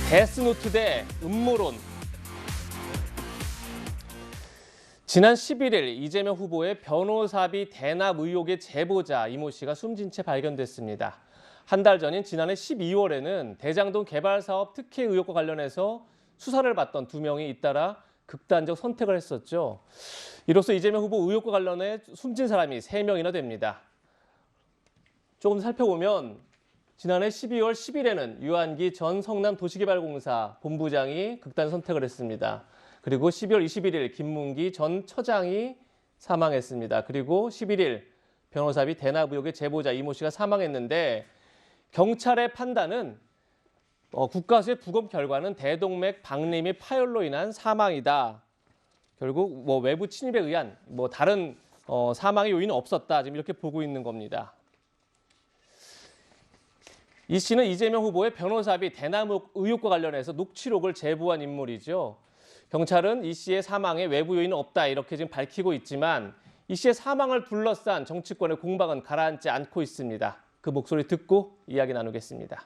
데스노트 대 음모론. 지난 11일 이재명 후보의 변호사비 대납 의혹의 제보자 이모 씨가 숨진 채 발견됐습니다. 한 달 전인 지난해 12월에는 대장동 개발 사업 특혜 의혹과 관련해서 수사를 받던 두 명이 잇따라 극단적 선택을 했었죠. 이로써 이재명 후보 의혹과 관련해 숨진 사람이 3명이나 됩니다. 조금 살펴보면 지난해 12월 10일에는 유한기 전 성남도시개발공사 본부장이 극단 선택을 했습니다. 그리고 12월 21일 김문기 전 처장이 사망했습니다. 그리고 11일 변호사비 대납 의혹의 제보자 이모 씨가 사망했는데 경찰의 판단은 국가수의 부검 결과는 대동맥 박리 및 파열로 인한 사망이다. 결국 외부 침입에 의한 다른 사망의 요인은 없었다. 지금 이렇게 보고 있는 겁니다. 이 씨는 이재명 후보의 변호사비 대납 의혹과 관련해서 녹취록을 제보한 인물이죠. 경찰은 이 씨의 사망에 외부 요인은 없다 이렇게 지금 밝히고 있지만 이 씨의 사망을 둘러싼 정치권의 공방은 가라앉지 않고 있습니다. 그 목소리 듣고 이야기 나누겠습니다.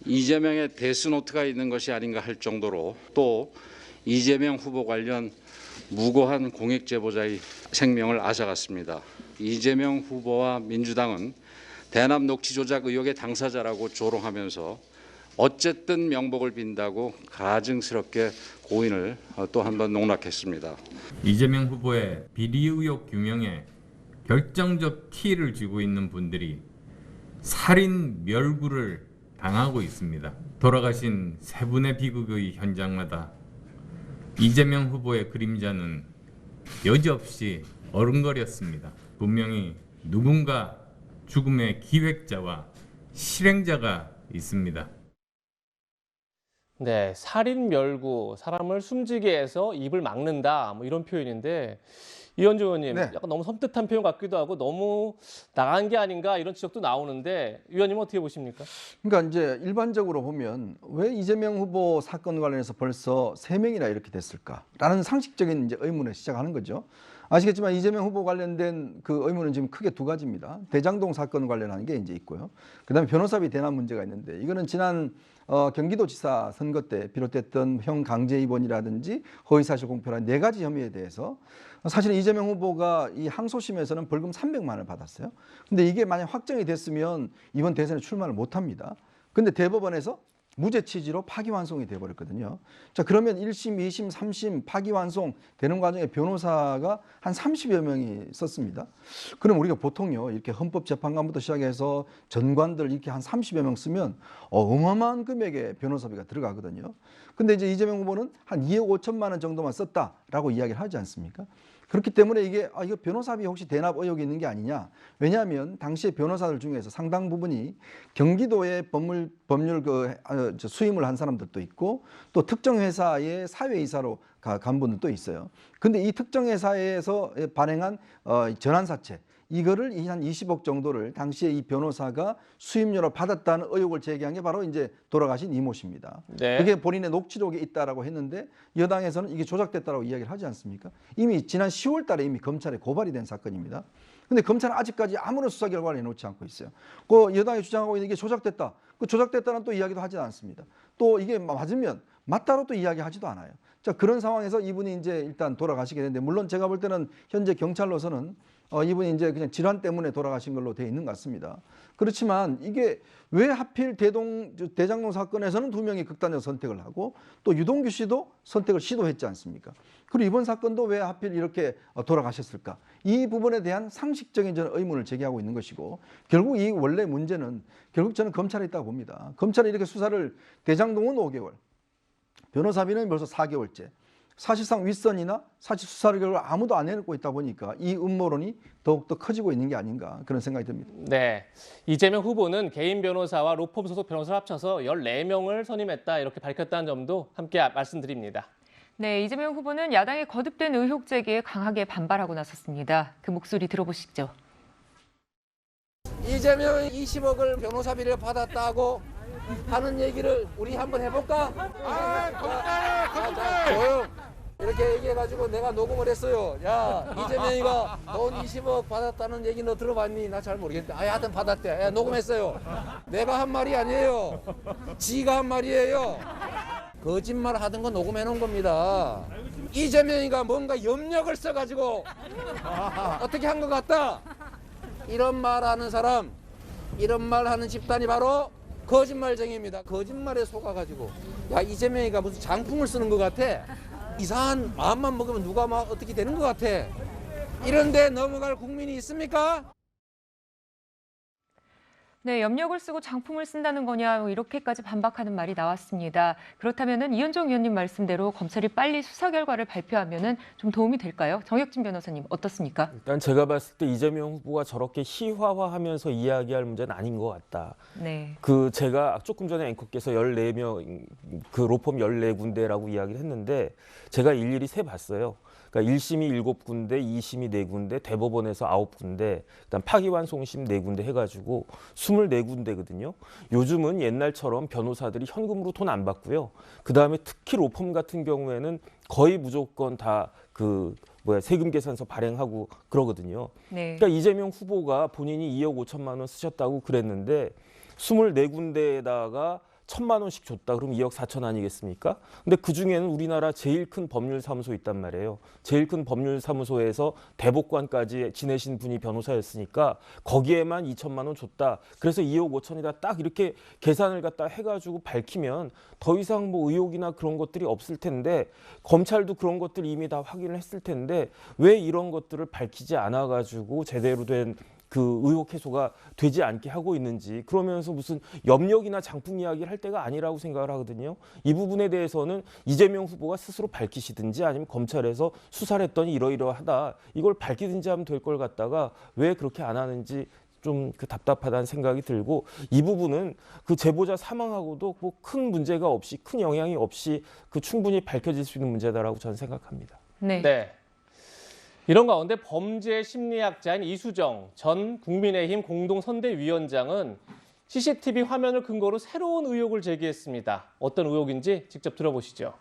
이재명의 데스노트가 있는 것이 아닌가 할 정도로 또 이재명 후보 관련 무고한 공익 제보자의 생명을 앗아갔습니다. 이재명 후보와 민주당은 대납 녹취 조작 의혹의 당사자라고 조롱하면서 어쨌든 명복을 빈다고 가증스럽게 고인을 또 한 번 농락했습니다. 이재명 후보의 비리 의혹 규명에 결정적 키를 쥐고 있는 분들이 살인 멸구를 당하고 있습니다. 돌아가신 세 분의 비극의 현장마다 이재명 후보의 그림자는 여지없이 어른거렸습니다. 분명히 누군가 죽음의 기획자와 실행자가 있습니다. 네, 살인 멸구, 사람을 숨지게 해서 입을 막는다, 이런 표현인데 이현주 의원님, 네. 약간 너무 섬뜩한 표현 같기도 하고 너무 나간 게 아닌가 이런 지적도 나오는데 의원님은 어떻게 보십니까? 그러니까 이제 일반적으로 보면 왜 이재명 후보 사건 관련해서 벌써 3명이나 이렇게 됐을까라는 상식적인 이제 의문을 시작하는 거죠. 아시겠지만 이재명 후보 관련된 그 의문은 지금 크게 2가지입니다. 대장동 사건 관련한 게 이제 있고요. 그다음에 변호사비 대납 문제가 있는데 이거는 지난 경기도지사 선거 때 비롯됐던 형 강제 입원이라든지 허위사실 공표라는 4가지 혐의에 대해서 사실은 이재명 후보가 이 항소심에서는 벌금 300만 원을 받았어요. 근데 이게 만약 확정이 됐으면 이번 대선에 출마를 못 합니다. 근데 대법원에서 무죄 취지로 파기환송이 돼버렸거든요. 자, 그러면 1심, 2심, 3심 파기환송 되는 과정에 변호사가 한 30여 명이 썼습니다. 그럼 우리가 보통요, 이렇게 헌법재판관부터 시작해서 전관들 이렇게 한 30여 명 쓰면 어마어마한 금액의 변호사비가 들어가거든요. 근데 이제 이재명 후보는 한 2억 5천만 원 정도만 썼다라고 이야기를 하지 않습니까? 그렇기 때문에 이거 변호사비 혹시 대납 의혹이 있는 게 아니냐. 왜냐하면 당시에 변호사들 중에서 상당 부분이 경기도의 법률 수임을 한 사람들도 있고 또 특정 회사의 사회이사로 간 분들도 있어요. 근데 이 특정 회사에서 발행한 전환사채 이거를 한 20억 정도를 당시에 이 변호사가 수임료로 받았다는 의혹을 제기한 게 바로 이제 돌아가신 이모 씨입니다. 네. 그게 본인의 녹취록에 있다라고 했는데 여당에서는 이게 조작됐다라고 이야기를 하지 않습니까? 이미 지난 10월 달에 이미 검찰에 고발이 된 사건입니다. 근데 검찰은 아직까지 아무런 수사 결과를 내놓지 않고 있어요. 그 여당이 주장하고 있는 게 조작됐다. 그 조작됐다는 또 이야기도 하지 않습니다. 또 이게 맞으면 맞다로 또 이야기하지도 않아요. 자, 그런 상황에서 이분이 이제 일단 돌아가시게 되는데 물론 제가 볼 때는 현재 경찰로서는 이분이 이제 그냥 질환 때문에 돌아가신 걸로 되어 있는 것 같습니다. 그렇지만 이게 왜 하필 대장동 사건에서는 2명이 극단적 선택을 하고 또 유동규 씨도 선택을 시도했지 않습니까? 그리고 이번 사건도 왜 하필 이렇게 돌아가셨을까? 이 부분에 대한 상식적인 저는 의문을 제기하고 있는 것이고 결국 이 원래 문제는 결국 저는 검찰에 있다고 봅니다. 검찰이 이렇게 수사를 대장동은 5개월, 변호사비는 벌써 4개월째. 사실상 윗선이나 사실 수사를 결국 아무도 안 해놓고 있다 보니까 이 음모론이 더욱더 커지고 있는 게 아닌가 그런 생각이 듭니다. 네, 이재명 후보는 개인 변호사와 로펌 소속 변호사를 합쳐서 14명을 선임했다 이렇게 밝혔다는 점도 함께 말씀드립니다. 네, 이재명 후보는 야당의 거듭된 의혹 제기에 강하게 반발하고 나섰습니다. 그 목소리 들어보시죠. 이재명이 20억을 변호사비를 받았다고 하는 얘기를 우리 한번 해볼까? 조용. 이렇게 얘기해가지고 내가 녹음을 했어요. 야, 이재명이가 돈 20억 받았다는 얘기 너 들어봤니? 나 잘 모르겠는데. 하여튼 받았대. 야, 녹음했어요. 내가 한 말이 아니에요. 지가 한 말이에요. 거짓말 하던 거 녹음해 놓은 겁니다. 이재명이가 뭔가 염력을 써가지고 어떻게 한 것 같다. 이런 말 하는 사람, 이런 말 하는 집단이 바로 거짓말쟁이입니다. 거짓말에 속아가지고 야, 이재명이가 무슨 장풍을 쓰는 것 같아. 이상한 마음만 먹으면 누가 막 어떻게 되는 것 같아. 이런데 넘어갈 국민이 있습니까? 네, 염력을 쓰고 장풍을 쓴다는 거냐 이렇게까지 반박하는 말이 나왔습니다. 그렇다면 이현정 의원님 말씀대로 검찰이 빨리 수사 결과를 발표하면 좀 도움이 될까요? 정혁진 변호사님 어떻습니까? 일단 제가 봤을 때 이재명 후보가 저렇게 희화화하면서 이야기할 문제는 아닌 것 같다. 네. 제가 조금 전에 앵커께서 14명, 로펌 14군데라고 이야기를 했는데 제가 일일이 세봤어요. 그러니까 1심이 7군데, 2심이 4군데, 대법원에서 9군데, 그다음 파기환송심 4군데 해가지고 24군데거든요. 요즘은 옛날처럼 변호사들이 현금으로 돈 안 받고요. 그다음에 특히 로펌 같은 경우에는 거의 무조건 다 세금 계산서 발행하고 그러거든요. 네. 그러니까 이재명 후보가 본인이 2억 5천만 원 쓰셨다고 그랬는데 24군데에다가 1,000만 원씩 줬다. 그럼 2억 4천 아니겠습니까? 근데 그중에는 우리나라 제일 큰 법률사무소 있단 말이에요. 제일 큰 법률사무소에서 대법관까지 지내신 분이 변호사였으니까 거기에만 2천만 원 줬다. 그래서 2억 5천이다. 딱 이렇게 계산을 갖다 해가지고 밝히면 더 이상 뭐 의혹이나 그런 것들이 없을 텐데 검찰도 그런 것들 이미 다 확인을 했을 텐데 왜 이런 것들을 밝히지 않아가지고 제대로 된 의혹 해소가 되지 않게 하고 있는지, 그러면서 무슨 염력이나 장풍 이야기를 할 때가 아니라고 생각을 하거든요. 이 부분에 대해서는 이재명 후보가 스스로 밝히시든지 아니면 검찰에서 수사를 했더니 이러이러하다, 이걸 밝히든지 하면 될 걸 갖다가 왜 그렇게 안 하는지 좀 답답하다는 생각이 들고, 이 부분은 제보자 사망하고도 뭐 큰 문제가 없이, 큰 영향이 없이 충분히 밝혀질 수 있는 문제다라고 저는 생각합니다. 네. 네. 이런 가운데 범죄 심리학자인 이수정 전 국민의힘 공동선대위원장은 CCTV 화면을 근거로 새로운 의혹을 제기했습니다. 어떤 의혹인지 직접 들어보시죠.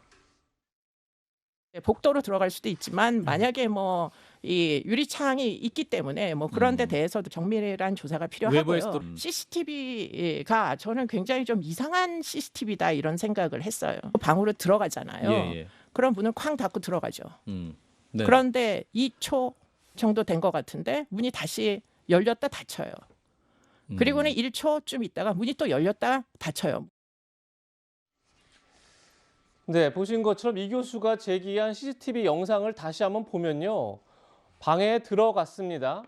복도로 들어갈 수도 있지만 만약에 뭐 이 유리창이 있기 때문에 뭐 그런 데 대해서도 정밀한 조사가 필요하고요. CCTV가 저는 굉장히 좀 이상한 CCTV다 이런 생각을 했어요. 방으로 들어가잖아요. 그럼 문을 쾅 닫고 들어가죠. 네. 그런데 2초 정도 된 것 같은데 문이 다시 열렸다 닫혀요. 그리고는 1초쯤 있다가 문이 또 열렸다 닫혀요. 네, 보신 것처럼 이 교수가 제기한 CCTV 영상을 다시 한번 보면요. 방에 들어갔습니다.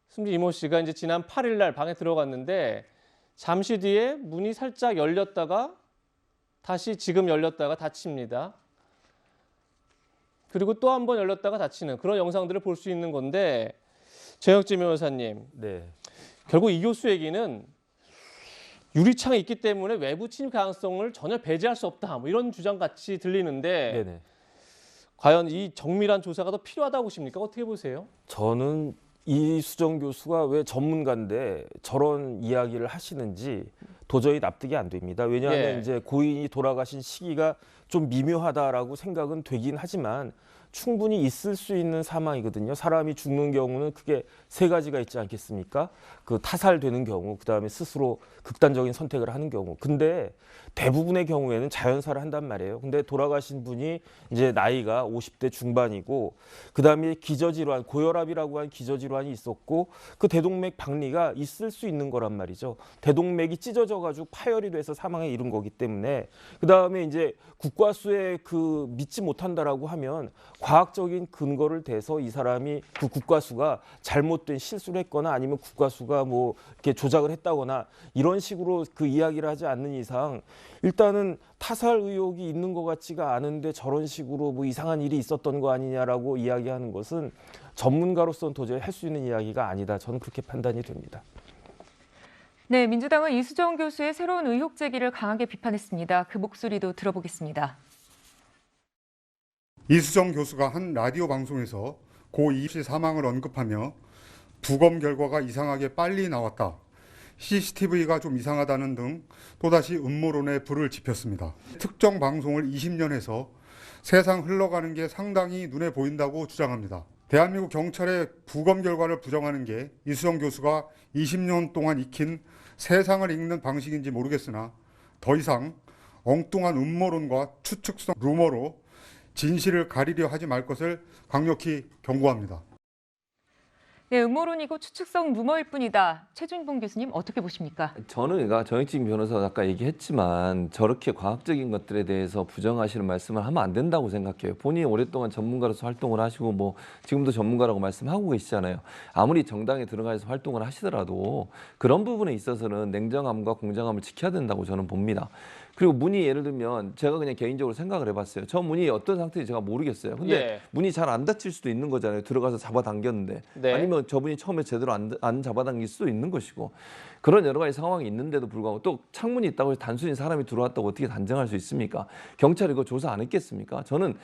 심지어 이모 씨가 이제 지난 8일 날 방에 들어갔는데 잠시 뒤에 문이 살짝 열렸다가 다시 지금 열렸다가 닫힙니다. 그리고 또 한 번 열렸다가 닫히는 그런 영상들을 볼 수 있는 건데, 정혁진 변호사님, 네. 결국 이 교수 얘기는 유리창이 있기 때문에 외부 침입 가능성을 전혀 배제할 수 없다, 뭐 이런 주장같이 들리는데 네네. 과연 이 정밀한 조사가 더 필요하다고 보십니까? 어떻게 보세요? 저는 이수정 교수가 왜 전문가인데 저런 이야기를 하시는지 도저히 납득이 안 됩니다. 왜냐하면 예. 이제 고인이 돌아가신 시기가 좀 미묘하다라고 생각은 되긴 하지만 충분히 있을 수 있는 사망이거든요. 사람이 죽는 경우는 크게 세 가지가 있지 않겠습니까? 타살되는 경우, 그다음에 스스로 극단적인 선택을 하는 경우. 근데 대부분의 경우에는 자연사를 한단 말이에요. 근데 돌아가신 분이 이제 나이가 50대 중반이고, 그다음에 기저질환, 고혈압이라고 한 기저질환이 있었고, 대동맥 박리가 있을 수 있는 거란 말이죠. 대동맥이 찢어져가지고 파열이 돼서 사망에 이른 거기 때문에, 그다음에 이제 국과수에 믿지 못한다라고 하면 과학적인 근거를 대서 이 사람이 국과수가 잘못된 실수를 했거나 아니면 국과수가 뭐 이렇게 조작을 했다거나 이런 식으로 이야기를 하지 않는 이상 일단은 타살 의혹이 있는 것 같지가 않은데 저런 식으로 뭐 이상한 일이 있었던 거 아니냐라고 이야기하는 것은 전문가로서는 도저히 할 수 있는 이야기가 아니다. 저는 그렇게 판단이 됩니다. 네, 민주당은 이수정 교수의 새로운 의혹 제기를 강하게 비판했습니다. 그 목소리도 들어보겠습니다. 이수정 교수가 한 라디오 방송에서 고 이입 씨 사망을 언급하며 부검 결과가 이상하게 빨리 나왔다, CCTV가 좀 이상하다는 등 또다시 음모론에 불을 지폈습니다. 특정 방송을 20년 해서 세상 흘러가는 게 상당히 눈에 보인다고 주장합니다. 대한민국 경찰의 부검 결과를 부정하는 게 이수정 교수가 20년 동안 익힌 세상을 읽는 방식인지 모르겠으나 더 이상 엉뚱한 음모론과 추측성 루머로 진실을 가리려 하지 말 것을 강력히 경고합니다. 네, 음모론이고 추측성 루머일 뿐이다. 최준봉 교수님 어떻게 보십니까? 저는 그러니까 정익진 변호사가 아까 얘기했지만 저렇게 과학적인 것들에 대해서 부정하시는 말씀을 하면 안 된다고 생각해요. 본인이 오랫동안 전문가로서 활동을 하시고 뭐 지금도 전문가라고 말씀하고 계시잖아요. 아무리 정당에 들어가서 활동을 하시더라도 그런 부분에 있어서는 냉정함과 공정함을 지켜야 된다고 저는 봅니다. 그리고 문이 예를 들면 제가 그냥 개인적으로 생각을 해봤어요. 저 문이 어떤 상태인지 제가 모르겠어요. 근데 문이 잘 안 닫힐 수도 있는 거잖아요. 들어가서 잡아당겼는데. 네. 아니면 저분이 처음에 제대로 안 잡아당길 수도 있는 것이고. 그런 여러 가지 상황이 있는데도 불구하고 또 창문이 있다고 해서 단순히 사람이 들어왔다고 어떻게 단정할 수 있습니까? 경찰이 그거 조사 안 했겠습니까? 저는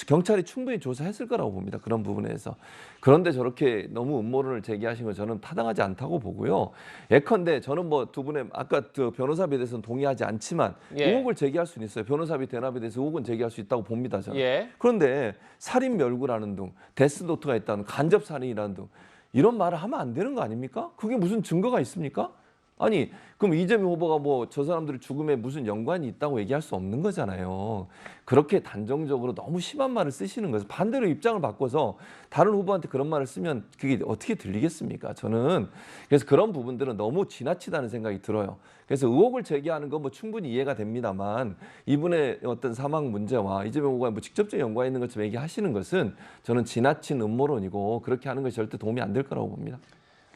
경찰이 충분히 조사했을 거라고 봅니다. 그런 부분에서. 그런데 저렇게 너무 음모론을 제기하신 건 저는 타당하지 않다고 보고요. 예컨대 저는 뭐 두 분의 아까 그 변호사비에 대해서는 동의하지 않지만 의혹을 제기할 수는 있어요. 변호사비 대납에 대해서 의혹은 제기할 수 있다고 봅니다. 저는. 그런데 살인 멸구라는 등 데스노트가 있다는 간접 살인이라는 등 이런 말을 하면 안 되는 거 아닙니까? 그게 무슨 증거가 있습니까? 아니 그럼 이재명 후보가 뭐 저 사람들의 죽음에 무슨 연관이 있다고 얘기할 수 없는 거잖아요. 그렇게 단정적으로 너무 심한 말을 쓰시는 거예요. 반대로 입장을 바꿔서 다른 후보한테 그런 말을 쓰면 그게 어떻게 들리겠습니까? 저는 그래서 그런 부분들은 너무 지나치다는 생각이 들어요. 그래서 의혹을 제기하는 건 뭐 충분히 이해가 됩니다만 이분의 어떤 사망 문제와 이재명 후보가 뭐 직접적인 연관이 있는 것처럼 얘기하시는 것은 저는 지나친 음모론이고 그렇게 하는 것이 절대 도움이 안 될 거라고 봅니다.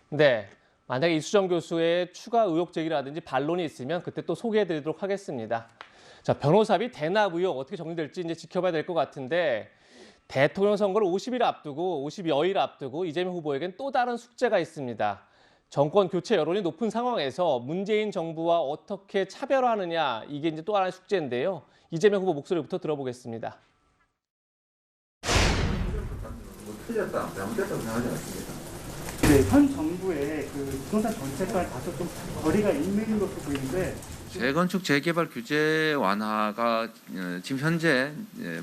네. 만약에 이수정 교수의 추가 의혹 제기라든지 반론이 있으면 그때 또 소개해드리도록 하겠습니다. 자, 변호사비 대납 의혹 어떻게 정리될지 이제 지켜봐야 될 것 같은데 대통령 선거를 50일 앞두고 50여일 앞두고 이재명 후보에겐 또 다른 숙제가 있습니다. 정권 교체 여론이 높은 상황에서 문재인 정부와 어떻게 차별화하느냐 이게 이제 또 하나의 숙제인데요. 이재명 후보 목소리부터 들어보겠습니다. 틀렸다, 잘못됐다고 생각하지 않습니다. 네, 현 정부의 그 부동산 정책과 다소 좀 거리가 있는 것으로 보이는데 재건축 재개발 규제 완화가 지금 현재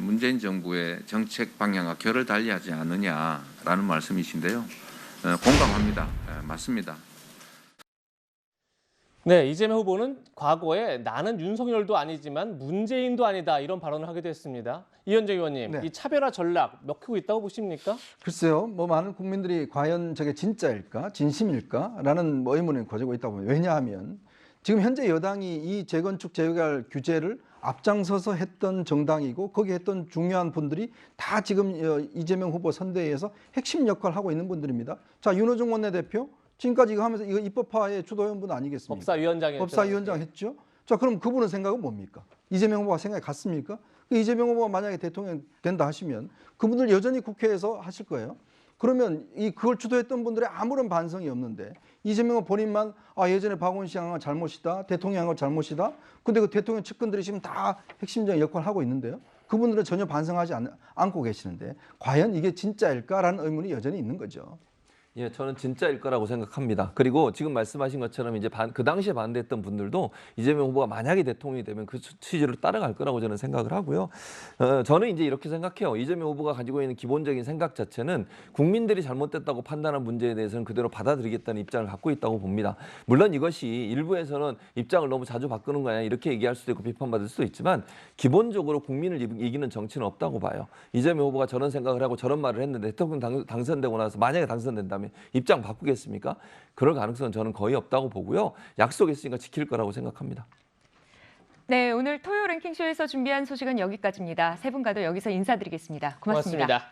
문재인 정부의 정책 방향과 결을 달리하지 않느냐라는 말씀이신데요. 공감합니다. 맞습니다. 네, 이재명 후보는 과거에 나는 윤석열도 아니지만 문재인도 아니다 이런 발언을 하기도 했습니다. 이현정 의원님, 네. 이 차별화 전략 먹히고 있다고 보십니까? 글쎄요, 뭐 많은 국민들이 과연 저게 진짜일까, 진심일까라는 뭐 의문을 가지고 있다고 봅니다. 왜냐하면 지금 현재 여당이 이 재건축 재개발 규제를 앞장서서 했던 정당이고 거기에 했던 중요한 분들이 다 지금 이재명 후보 선대위에서 핵심 역할을 하고 있는 분들입니다. 자, 윤호중 원내대표 지금까지 이거 하면서 이거 입법화의 주도연분 아니겠습니까? 법사위원장이었죠. 법사위원장 했죠. 자, 그럼 그분의 생각은 뭡니까? 이재명 후보가 생각이 같습니까? 이재명 후보가 만약에 대통령 된다 하시면 그분들 여전히 국회에서 하실 거예요. 그러면 그걸 주도했던 분들의 아무런 반성이 없는데 이재명 본인만 예전에 박원순 씨한 건 잘못이다, 대통령 한 건 잘못이다. 근데 그 대통령 측근들이 지금 다 핵심적인 역할을 하고 있는데요. 그분들은 전혀 반성하지 않고 계시는데 과연 이게 진짜일까라는 의문이 여전히 있는 거죠. 예, 저는 진짜일 거라고 생각합니다. 그리고 지금 말씀하신 것처럼 이제 그 당시에 반대했던 분들도 이재명 후보가 만약에 대통령이 되면 그 취지를 따라갈 거라고 저는 생각을 하고요. 저는 이제 이렇게 생각해요. 이재명 후보가 가지고 있는 기본적인 생각 자체는 국민들이 잘못됐다고 판단한 문제에 대해서는 그대로 받아들이겠다는 입장을 갖고 있다고 봅니다. 물론 이것이 일부에서는 입장을 너무 자주 바꾸는 거 아니야 이렇게 얘기할 수도 있고 비판받을 수도 있지만 기본적으로 국민을 이기는 정치는 없다고 봐요. 이재명 후보가 저런 생각을 하고 저런 말을 했는데 대통령 당선되고 나서 만약에 당선된다면 입장 바꾸겠습니까? 그럴 가능성은 저는 거의 없다고 보고요. 약속했으니까 지킬 거라고 생각합니다. 네, 오늘 토요 랭킹쇼에서 준비한 소식은 여기까지입니다. 세 분과도 여기서 인사드리겠습니다. 고맙습니다.